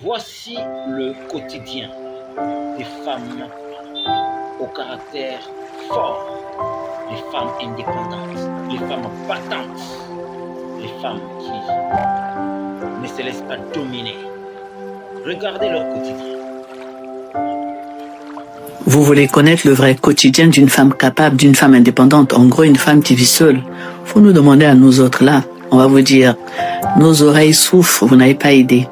Voici le quotidien des femmes au caractère fort, les femmes indépendantes, les femmes battantes, les femmes qui ne se laissent pas dominer. Regardez leur quotidien. Vous voulez connaître le vrai quotidien d'une femme capable, d'une femme indépendante, en gros une femme qui vit seule. Faut nous demander à nous autres là. On va vous dire, nos oreilles souffrent, vous n'avez pas aidé.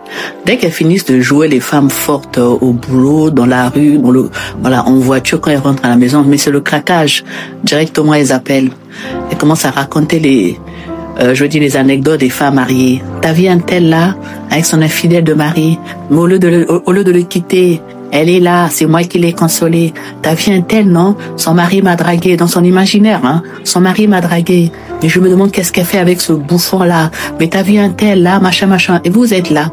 Dès qu'elles finissent de jouer les femmes fortes au boulot, dans la rue, en voiture quand elles rentrent à la maison, mais c'est le craquage. Directement elles appellent. Elles commencent à raconter les anecdotes des femmes mariées. T'as vu un tel là, avec son infidèle de mari, mais au lieu de le quitter, elle est là, c'est moi qui l'ai consolée. T'as vu un tel, non? Son mari m'a dragué, dans son imaginaire, hein. Son mari m'a dragué. Mais je me demande qu'est-ce qu'elle fait avec ce bouffon-là. Mais t'as vu un tel, là, machin. Et vous êtes là.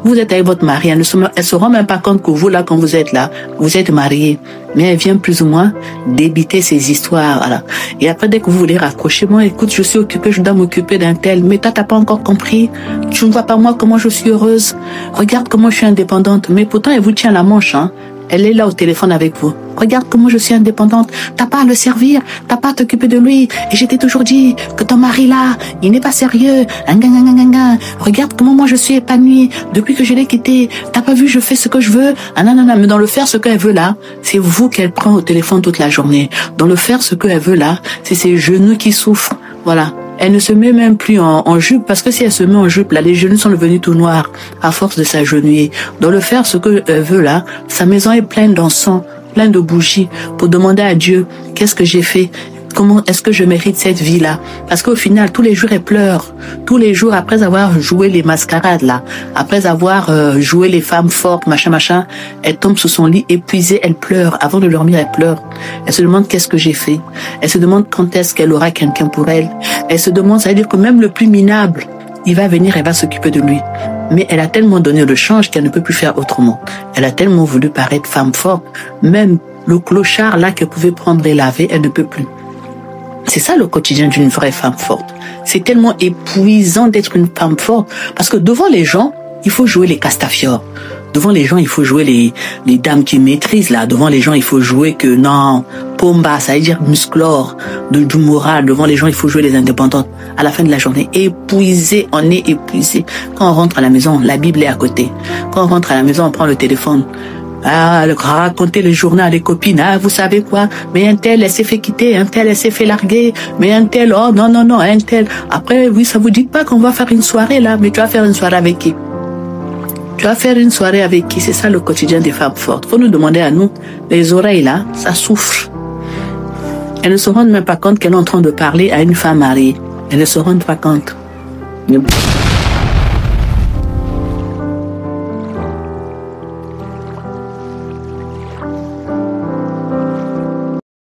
Vous êtes avec votre mari. Elle se rend même pas compte que vous, là, quand vous êtes là, vous êtes mariés. Mais elle vient plus ou moins débiter ces histoires, voilà. Et après, dès que vous voulez raccrocher, moi, écoute, je suis occupée, je dois m'occuper d'un tel. Mais toi, t'as pas encore compris. Tu ne vois pas moi comment je suis heureuse. Regarde comment je suis indépendante. Mais pourtant, elle vous tient la manche, hein. Elle est là au téléphone avec vous. Regarde comment je suis indépendante. T'as pas à le servir. T'as pas à t'occuper de lui. Et j'étais toujours dit que ton mari là, il n'est pas sérieux. Regarde comment moi je suis épanouie depuis que je l'ai quitté. T'as pas vu, je fais ce que je veux. Mais dans le faire ce qu'elle veut là, c'est vous qu'elle prend au téléphone toute la journée. Dans le faire ce qu'elle veut là, c'est ses genoux qui souffrent. Voilà. Elle ne se met même plus en jupe, parce que si elle se met en jupe, là, les genoux sont devenus tout noirs, à force de s'agenouiller. Dans le faire ce qu'elle veut là, sa maison est pleine d'encens, pleine de bougies, pour demander à Dieu, qu'est-ce que j'ai fait? Comment est-ce que je mérite cette vie-là? Parce qu'au final, tous les jours, elle pleure. Tous les jours, après avoir joué les mascarades, là, après avoir joué les femmes fortes, machin, elle tombe sous son lit épuisée, elle pleure. Avant de dormir, elle pleure. Elle se demande qu'est-ce que j'ai fait. Elle se demande quand est-ce qu'elle aura quelqu'un pour elle. Elle se demande, ça veut dire que même le plus minable, il va venir, elle va s'occuper de lui. Mais elle a tellement donné le change qu'elle ne peut plus faire autrement. Elle a tellement voulu paraître femme forte. Même le clochard, là, qu'elle pouvait prendre et laver, elle ne peut plus. C'est ça le quotidien d'une vraie femme forte. C'est tellement épuisant d'être une femme forte. Parce que devant les gens, il faut jouer les Castafiore. Devant les gens, il faut jouer les dames qui maîtrisent là. Devant les gens, il faut jouer que non, pomba, ça veut dire musclore, du moral. Devant les gens, il faut jouer les indépendantes. À la fin de la journée, épuisé, on est épuisé. Quand on rentre à la maison, la Bible est à côté. Quand on rentre à la maison, on prend le téléphone. Raconter le journal à les copines. Vous savez quoi? Mais un tel, elle s'est fait quitter. Un tel, elle s'est fait larguer. Mais un tel, oh non, un tel. Après, oui, ça vous dit pas qu'on va faire une soirée là. Mais tu vas faire une soirée avec qui? Tu vas faire une soirée avec qui? C'est ça le quotidien des femmes fortes. Faut nous demander à nous. Les oreilles là, ça souffre. Elles ne se rendent même pas compte qu'elles sont en train de parler à une femme mariée. Elles ne se rendent pas compte. Mais bon.